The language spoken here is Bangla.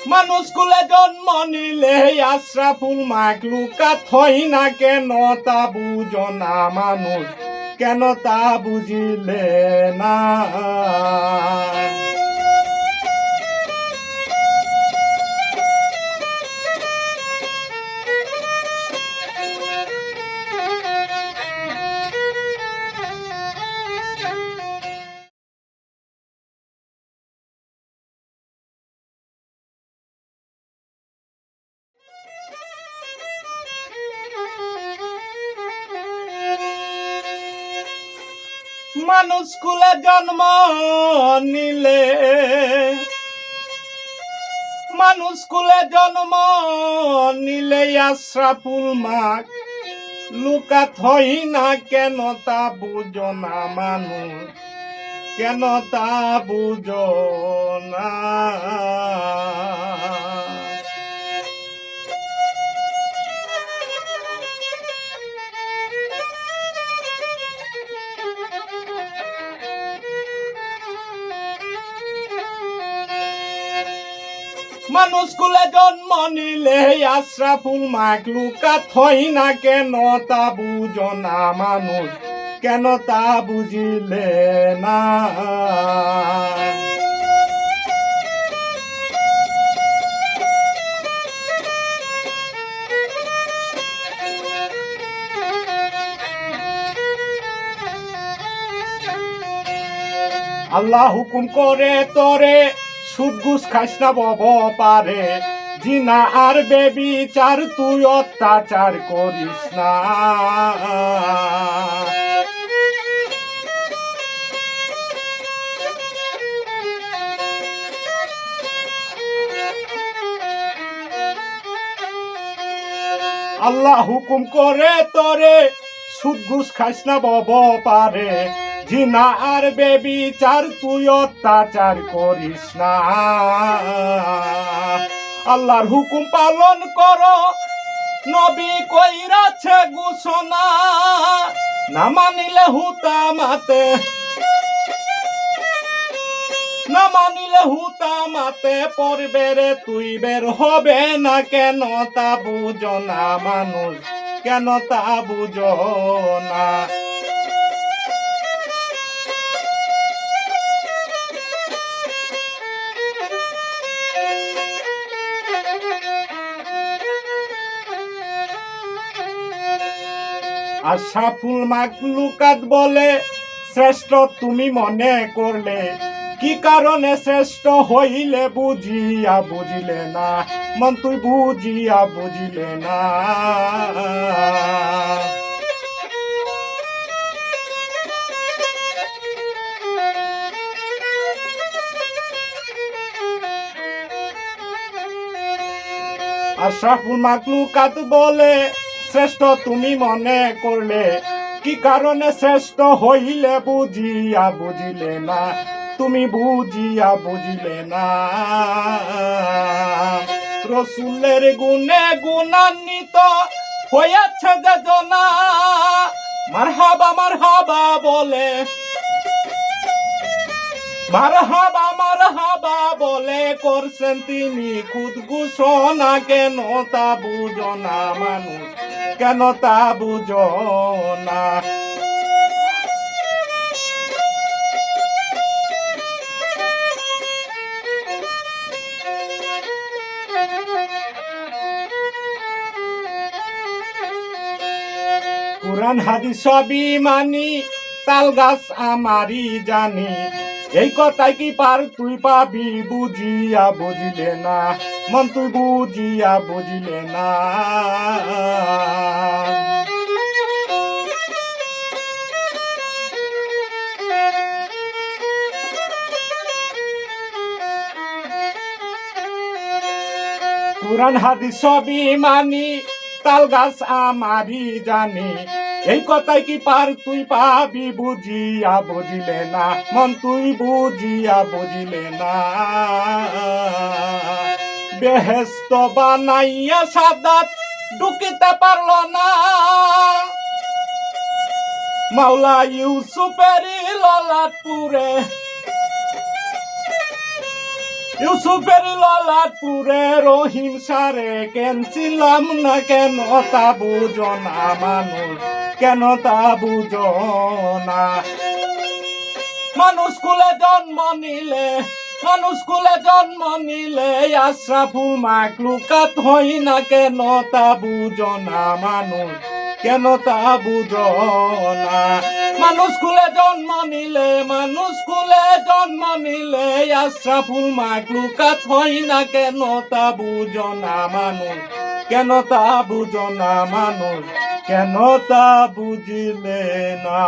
মানুষ কুলে জন্ম নিলে আশরাফুল মাখলুকাত হয় না কেন তা বুঝো না মানুষ কেন তা বুঝিলে না। মানুষ কুলে জন্ম নিলে মানুষ কুলে জন্ম নিলে আশরাফুল মাখলুকাত হয় না কেন তা বুঝো না মানুষ কেন তা বুঝো না। মানুষ কুলে জন্ম নিলে আশরাফুল মাখলুকাত হয় না কেন তা বুঝো না মানুষ কেন তা বুঝিলে না। আল্লাহ হুকুম করে তোরে সুদ ঘুষ খাইস না বব পারে জিনা আর বেবিচার তুই অত্যাচার করিস না। আল্লাহ হুকুম করে তোরে সুদ ঘুষ খাইস না বব পারে জিনা আর বেবিচার তুই অত্যাচার করিস না। আল্লাহর হুকুম পালন করো নবী কইরাছে ঘোষণা না মানিলে হুতামাতে না মানিলে হুতামাতে পড়বে রে তুই বের হবে না কেন তা বুঝো না মানুষ কেন তা বুঝো না। আশরাফুল মাখলুকাত বলে শ্রেষ্ঠ তুমি মনে করলে কি কারণে শ্রেষ্ঠ হইলে বুঝিয়া বুঝিলে না মন তুই বুঝিয়া বুঝিলে না। আশরাফুল মাখলুকাত বলে শ্রেষ্ঠ তুমি মনে করলে কি কারণে শ্রেষ্ঠ হইলে বুঝিয়া বুঝিলে না তুমি বুঝিয়া বুঝিলে না। রসুলের গুণে গুণান্বিত হইয়াছে যে জনা মারহাবা মারহাবা বলে মারহাবা মারহাবা বলে করছেন তিনি খুদ ঘোষণা কেন তা বুঝো না মানুষ কেন তা বুঝো না। কুরআন হাদিস সবই মানি তাল গাছ আমারই জানি এই কথাই কি পার তুই পাবি বুঝিয়া বুঝিলে না মন তুই বুঝিয়া বুঝিলে না। কুরআন হাদিস সবই মানি তাল গাছ আমারই জানি এই কথাই কি পার তুই পাবি বুঝিয়া বুঝিলে না মন তুই বুঝিয়া বুঝিলে না। বেহেশত বানাইয়া সাদাত ঢুকিতে পারল না মাওলা ইউসুফের ললাটপুরে ইউসুফের ললাটপুরে রহিম সারে কেনছিলাম না কেন তা বুঝো না মানুষ, কেন তা বুঝো না। মানুষ কুলে জন্ম নিলে, মানুষ কুলে জন্ম নিলে আশরাফুল মাখলুকাত হই না কেন তা বুঝো না মানুষ, কেন তা বুঝো না। মানুষ কুলে জন্ম নিলে, মানুষ কুলে জন্ম নিলে আশরাফুল মাখলুকাত হই না কেন তা বুঝো না মানুষ, কেন তা বুঝো না মানুষ, কেন তা বুঝিলে না।